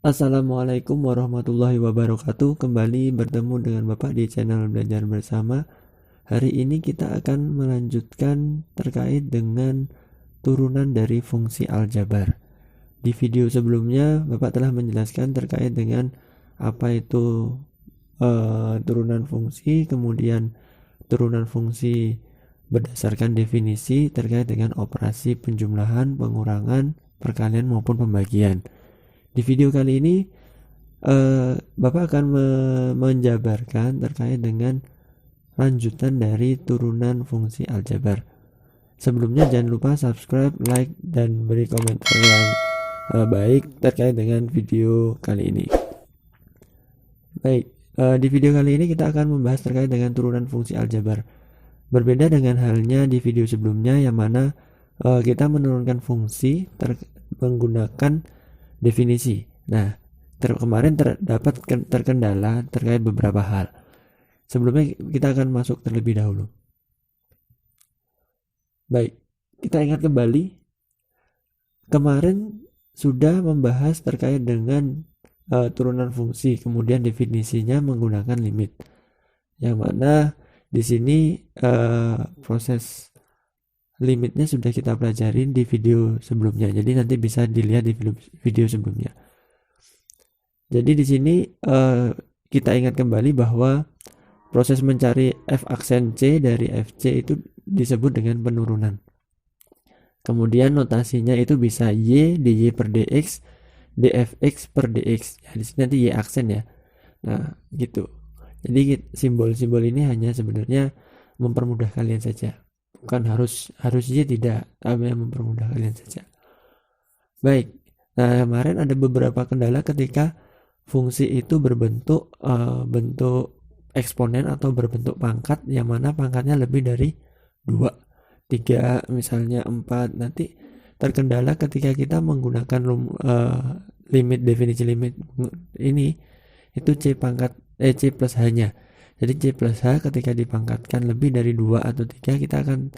Assalamualaikum warahmatullahi wabarakatuh. Kembali bertemu dengan Bapak di channel Belajar Bersama. Hari ini kita akan melanjutkan terkait dengan turunan dari fungsi aljabar. Di video sebelumnya Bapak telah menjelaskan terkait dengan apa itu turunan fungsi, kemudian turunan fungsi berdasarkan definisi terkait dengan operasi penjumlahan, pengurangan, perkalian maupun pembagian. Di video kali ini Bapak akan menjabarkan terkait dengan lanjutan dari turunan fungsi aljabar. Sebelumnya jangan lupa subscribe, like, dan beri komentar yang baik terkait dengan video kali ini. Baik, di video kali ini kita akan membahas terkait dengan turunan fungsi aljabar. Berbeda dengan halnya di video sebelumnya yang mana kita menurunkan fungsi menggunakan definisi. Nah, kemarin terdapat terkendala terkait beberapa hal. Sebelumnya kita akan masuk terlebih dahulu. Baik, kita ingat kembali kemarin sudah membahas terkait dengan turunan fungsi, kemudian definisinya menggunakan limit. Yang mana di sini proses limitnya sudah kita pelajarin di video sebelumnya. Jadi nanti bisa dilihat di video sebelumnya. Jadi di sini kita ingat kembali bahwa proses mencari f aksen c dari fc itu disebut dengan penurunan. Kemudian notasinya itu bisa y dy per dx, dfx per dx. Ya, di sini nanti y aksen ya. Nah, gitu. Jadi simbol-simbol ini hanya sebenarnya mempermudah kalian saja. Bukan harus y tidak, tapi mempermudah kalian saja. Baik. Nah, kemarin ada beberapa kendala ketika fungsi itu berbentuk bentuk eksponen atau berbentuk pangkat, yang mana pangkatnya lebih dari 2, 3, misalnya 4. Nanti terkendala ketika kita menggunakan limit, definisi limit ini itu c plus h-nya. Jadi c plus h ketika dipangkatkan lebih dari 2 atau 3, kita akan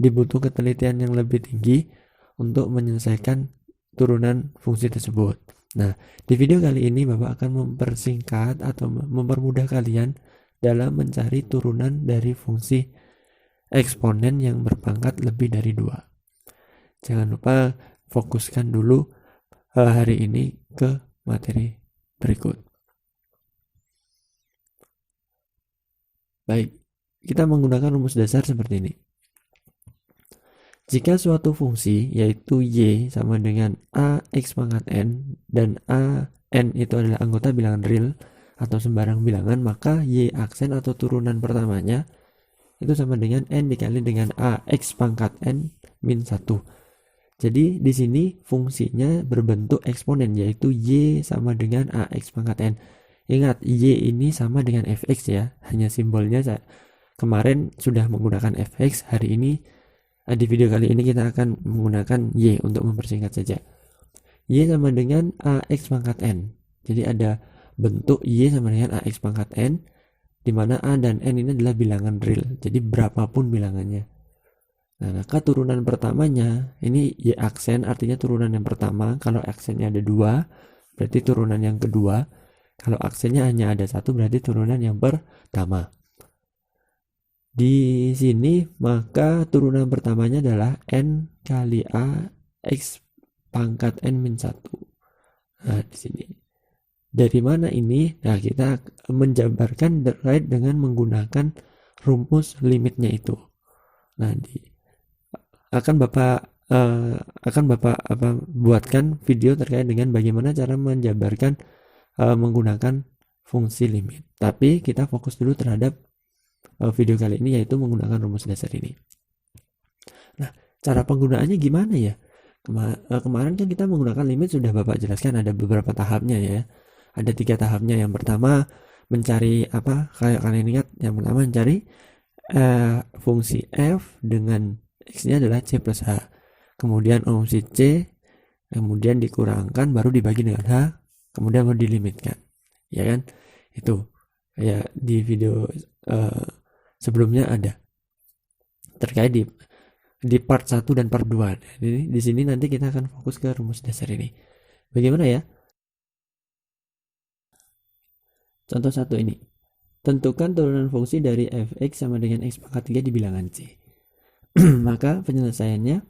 dibutuh ketelitian yang lebih tinggi untuk menyelesaikan turunan fungsi tersebut. Nah, di video kali ini Bapak akan mempersingkat atau mempermudah kalian dalam mencari turunan dari fungsi eksponen yang berpangkat lebih dari 2. Jangan lupa fokuskan dulu hari ini ke materi berikut. Baik, kita menggunakan rumus dasar seperti ini. Jika suatu fungsi yaitu y sama dengan a x pangkat n dan a n itu adalah anggota bilangan real atau sembarang bilangan, maka y aksen atau turunan pertamanya itu sama dengan n dikali dengan a x pangkat n min 1. Jadi di sini fungsinya berbentuk eksponen yaitu y sama dengan a x pangkat n. Ingat, y ini sama dengan fx ya, hanya simbolnya kemarin sudah menggunakan fx, hari ini di video kali ini kita akan menggunakan y untuk mempersingkat saja. Y sama dengan ax pangkat n. Jadi ada bentuk y sama dengan ax pangkat n, di mana a dan n ini adalah bilangan real. Jadi berapapun bilangannya. Nah, maka turunan pertamanya ini y aksen, artinya turunan yang pertama. Kalau aksennya ada 2, berarti turunan yang kedua. Kalau aksennya hanya ada 1, berarti turunan yang pertama. Di sini maka turunan pertamanya adalah n kali a x pangkat n min 1. Nah, di sini. Dari mana ini? Nah, kita menjabarkan terkait dengan menggunakan rumus limitnya itu. Nah, akan Bapak buatkan video terkait dengan bagaimana cara menjabarkan menggunakan fungsi limit. Tapi kita fokus dulu terhadap video kali ini, yaitu menggunakan rumus dasar ini. Nah, cara penggunaannya gimana ya? Kemarin kan kita menggunakan limit sudah Bapak jelaskan, ada beberapa tahapnya ya. Ada 3 tahapnya. Yang pertama mencari apa? Kayak kalian ingat, yang pertama mencari fungsi f dengan x-nya adalah c plus h. Kemudian fungsi c, kemudian dikurangkan baru dibagi dengan h, kemudian baru dilimitkan. Ya kan? Itu kayak di video sebelumnya ada terkait di part 1 dan part 2. Jadi di sini nanti kita akan fokus ke rumus dasar ini. Bagaimana ya? Contoh satu ini. Tentukan turunan fungsi dari fx sama dengan x pangkat 3 di bilangan C. Maka penyelesaiannya,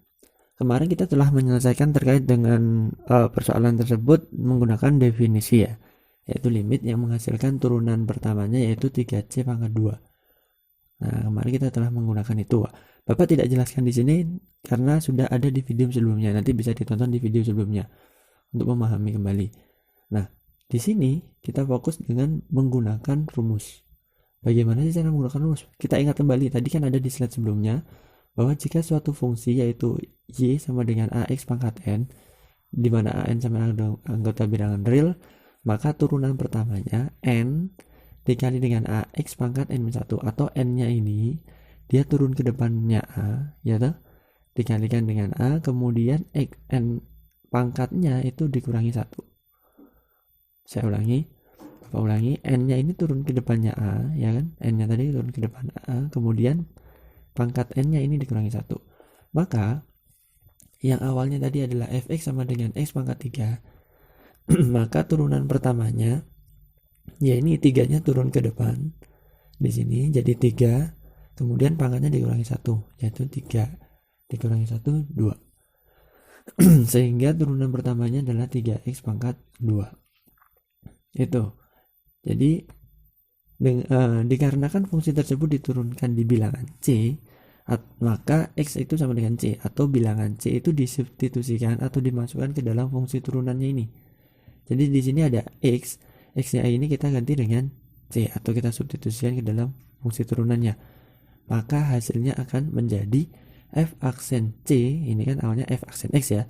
kemarin kita telah menyelesaikan terkait dengan persoalan tersebut menggunakan definisi ya, yaitu limit yang menghasilkan turunan pertamanya yaitu 3C pangkat 2. Nah, kemarin kita telah menggunakan itu. Bapak tidak jelaskan di sini karena sudah ada di video sebelumnya. Nanti bisa ditonton di video sebelumnya untuk memahami kembali. Nah, di sini kita fokus dengan menggunakan rumus. Bagaimana sih cara menggunakan rumus? Kita ingat kembali, tadi kan ada di slide sebelumnya bahwa jika suatu fungsi yaitu y sama dengan ax pangkat n, di mana an sama dengan anggota bilangan real, maka turunan pertamanya n dikali dengan ax pangkat n-1, atau n-nya ini dia turun ke depannya a, ya toh, dikalikan dengan a, kemudian n pangkatnya itu dikurangi 1. Saya ulangi, n-nya ini turun ke depannya a, ya kan, n-nya tadi turun ke depan a, kemudian pangkat n-nya ini dikurangi 1. Maka yang awalnya tadi adalah fx sama dengan x pangkat 3 maka turunan pertamanya ya ini 3-nya turun ke depan di sini jadi 3, kemudian pangkatnya dikurangi 1, yaitu 3 dikurangi 1, 2. Sehingga turunan pertamanya adalah 3x pangkat 2. Itu. Jadi dikarenakan fungsi tersebut diturunkan di bilangan C, maka x itu sama dengan C, atau bilangan C itu disubstitusikan atau dimasukkan ke dalam fungsi turunannya ini. Jadi di sini ada x-nya ini kita ganti dengan C atau kita substitusikan ke dalam fungsi turunannya. Maka hasilnya akan menjadi f aksen C, ini kan awalnya f aksen x ya.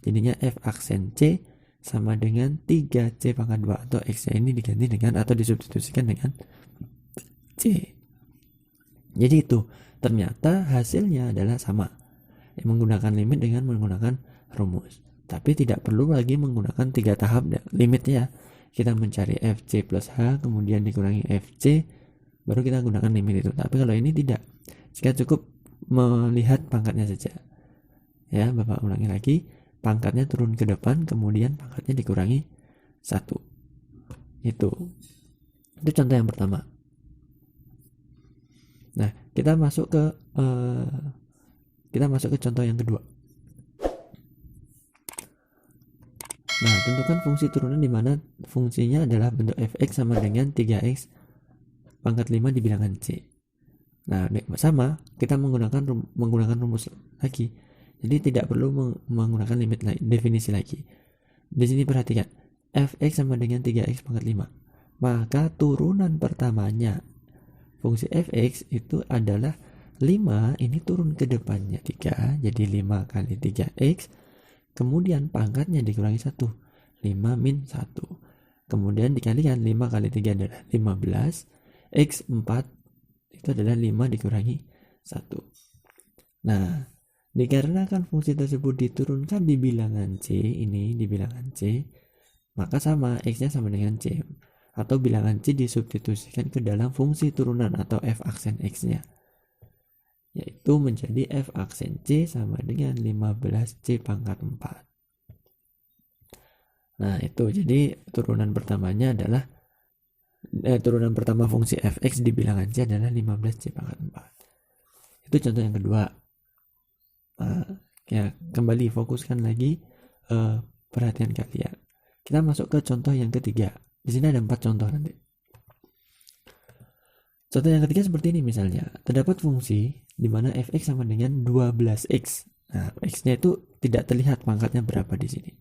Jadinya f aksen C sama dengan 3C pangkat 2, atau x-nya ini diganti dengan atau disubstitusikan dengan C. Jadi itu, ternyata hasilnya adalah sama. Menggunakan limit dengan menggunakan rumus. Tapi tidak perlu lagi menggunakan 3 tahap limitnya. Kita mencari fc plus h, kemudian dikurangi fc, baru kita gunakan limit itu. Tapi kalau ini tidak, jika cukup melihat pangkatnya saja. Ya, Bapak ulangi lagi, pangkatnya turun ke depan, kemudian pangkatnya dikurangi 1. Itu contoh yang pertama. Nah, kita masuk ke contoh yang kedua. Nah, tentukan fungsi turunan di mana fungsinya adalah bentuk fx sama dengan 3x pangkat 5 di bilangan C. Nah, sama, kita menggunakan rumus lagi. Jadi tidak perlu menggunakan limit definisi lagi. Di sini perhatikan, fx sama dengan 3x pangkat 5. Maka turunan pertamanya fungsi fx itu adalah 5, ini turun ke depannya 3, jadi 5 kali 3x, kemudian pangkatnya dikurangi 1, 5 min 1, kemudian dikalikan 5 kali 3 adalah 15, x 4 itu adalah 5 dikurangi 1. Nah, dikarenakan fungsi tersebut diturunkan di bilangan C, ini di bilangan C, maka sama, x nya sama dengan C, atau bilangan C disubstitusikan ke dalam fungsi turunan atau f aksen x nya, yaitu menjadi f aksen C sama dengan 15C pangkat 4. Nah, itu jadi turunan pertamanya adalah turunan pertama fungsi fx di bilangan C adalah 15C pangkat 4. Itu contoh yang kedua. Ya, kembali fokuskan lagi perhatian kalian. Kita masuk ke contoh yang ketiga. Di sini ada 4 contoh nanti. Contoh yang ketiga seperti ini misalnya. Terdapat fungsi di mana fx sama dengan 12x. Nah, x-nya itu tidak terlihat pangkatnya berapa di sini.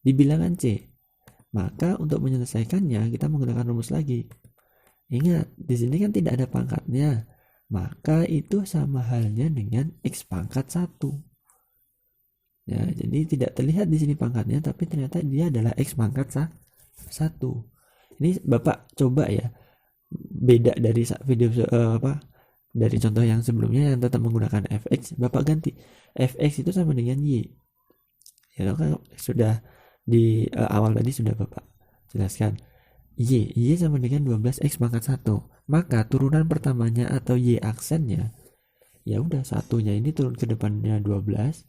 Di bilangan C. Maka untuk menyelesaikannya kita menggunakan rumus lagi. Ingat, di sini kan tidak ada pangkatnya. Maka itu sama halnya dengan x pangkat 1. Ya, jadi tidak terlihat di sini pangkatnya, tapi ternyata dia adalah x pangkat 1. Ini Bapak coba ya, beda dari video dari contoh yang sebelumnya yang tetap menggunakan fx, Bapak ganti fx itu sama dengan y. Ya kan sudah di awal tadi sudah Bapak jelaskan. Y sama dengan 12x pangkat 1. Maka turunan pertamanya atau y aksennya ya udah satunya ini turun ke depannya 12, 1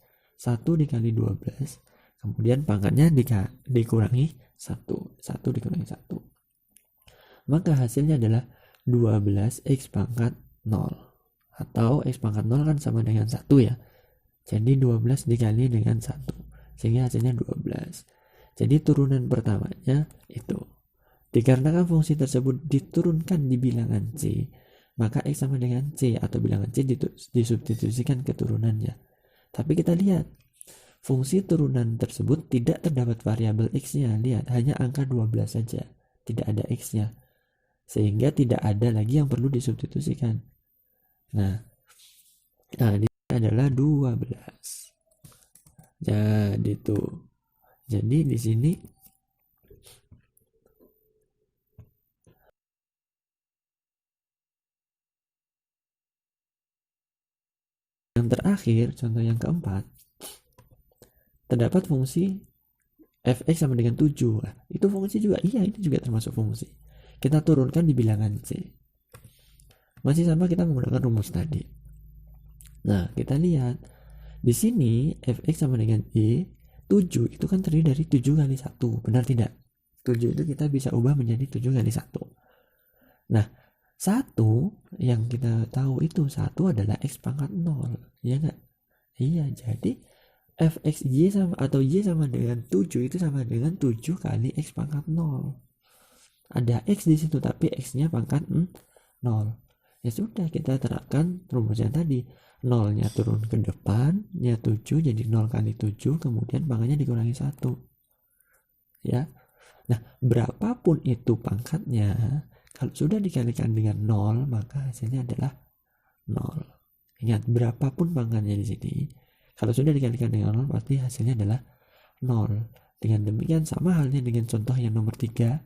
dikali 12, kemudian pangkatnya dikurangi 1 dikurangi 1. maka hasilnya adalah 12x pangkat 0, atau x pangkat 0 kan sama dengan 1 ya, jadi 12 dikali dengan 1 sehingga hasilnya 12. Jadi turunan pertamanya itu. Dikarenakan fungsi tersebut diturunkan di bilangan C, maka x sama dengan C atau bilangan C disubstitusikan ke turunannya. Tapi kita lihat, fungsi turunan tersebut tidak terdapat variabel x-nya. Lihat, hanya angka 12 saja, tidak ada x-nya. Sehingga tidak ada lagi yang perlu disubstitusikan. Nah ini adalah 12. Jadi di sini yang terakhir, contoh yang keempat, terdapat fungsi fx sama dengan 7. Itu fungsi juga, iya itu juga termasuk fungsi. Kita turunkan di bilangan C. Masih sama, kita menggunakan rumus tadi. Nah, kita lihat di sini fx sama dengan y, 7 itu kan terdiri dari 7 kali 1, benar tidak? 7 itu kita bisa ubah menjadi 7 kali 1. Nah, 1 yang kita tahu itu 1 adalah x pangkat 0, ya enggak? Iya, jadi fx y sama atau y sama dengan 7 itu sama dengan 7 kali x pangkat 0. Ada x di situ tapi x-nya pangkat 0. Ya sudah, kita terapkan rumusnya tadi. 0-nya turun ke depan, nya 7 jadi 0 kali 7, kemudian pangkatnya dikurangi 1. Ya. Nah, berapapun itu pangkatnya, kalau sudah dikalikan dengan 0, maka hasilnya adalah 0. Ingat, berapapun pangkatnya di sini, kalau sudah dikalikan dengan 0, pasti hasilnya adalah 0. Dengan demikian, sama halnya dengan contoh yang nomor 3,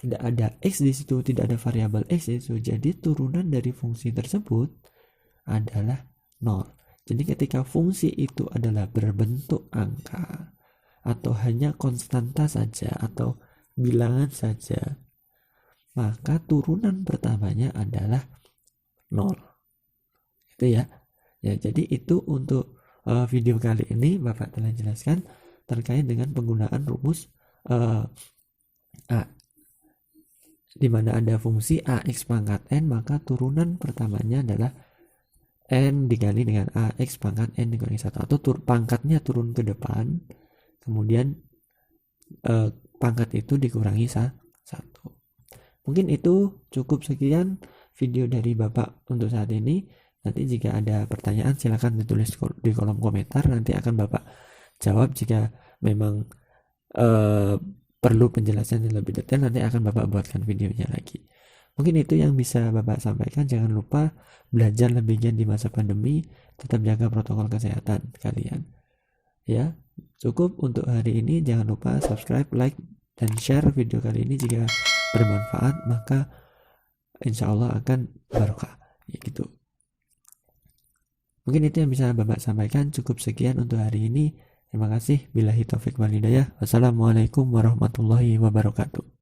tidak ada x di situ, tidak ada variabel x di situ. Jadi turunan dari fungsi tersebut adalah 0. Jadi ketika fungsi itu adalah berbentuk angka atau hanya konstanta saja atau bilangan saja, maka turunan pertamanya adalah 0. Itu ya. Ya, jadi itu untuk video kali ini Bapak telah jelaskan terkait dengan penggunaan rumus A, di mana ada fungsi ax pangkat n, maka turunan pertamanya adalah n dikali dengan ax pangkat n dikurangi 1, atau pangkatnya turun ke depan, kemudian pangkat itu dikurangi 1. Mungkin itu cukup, sekian video dari Bapak untuk saat ini. Nanti jika ada pertanyaan silakan ditulis di kolom komentar, nanti akan Bapak jawab. Jika memang perlu penjelasan yang lebih detail, nanti akan Bapak buatkan videonya lagi. Mungkin itu yang bisa Bapak sampaikan. Jangan lupa belajar lebih giat di masa pandemi, tetap jaga protokol kesehatan kalian. Ya, cukup untuk hari ini. Jangan lupa subscribe, like, dan share video kali ini jika bermanfaat, maka insya Allah akan barokah. Ya gitu. Mungkin itu yang bisa Bapak sampaikan. Cukup sekian untuk hari ini. Terima kasih. Billahi taufik wal hidayah. Wassalamualaikum warahmatullahi wabarakatuh.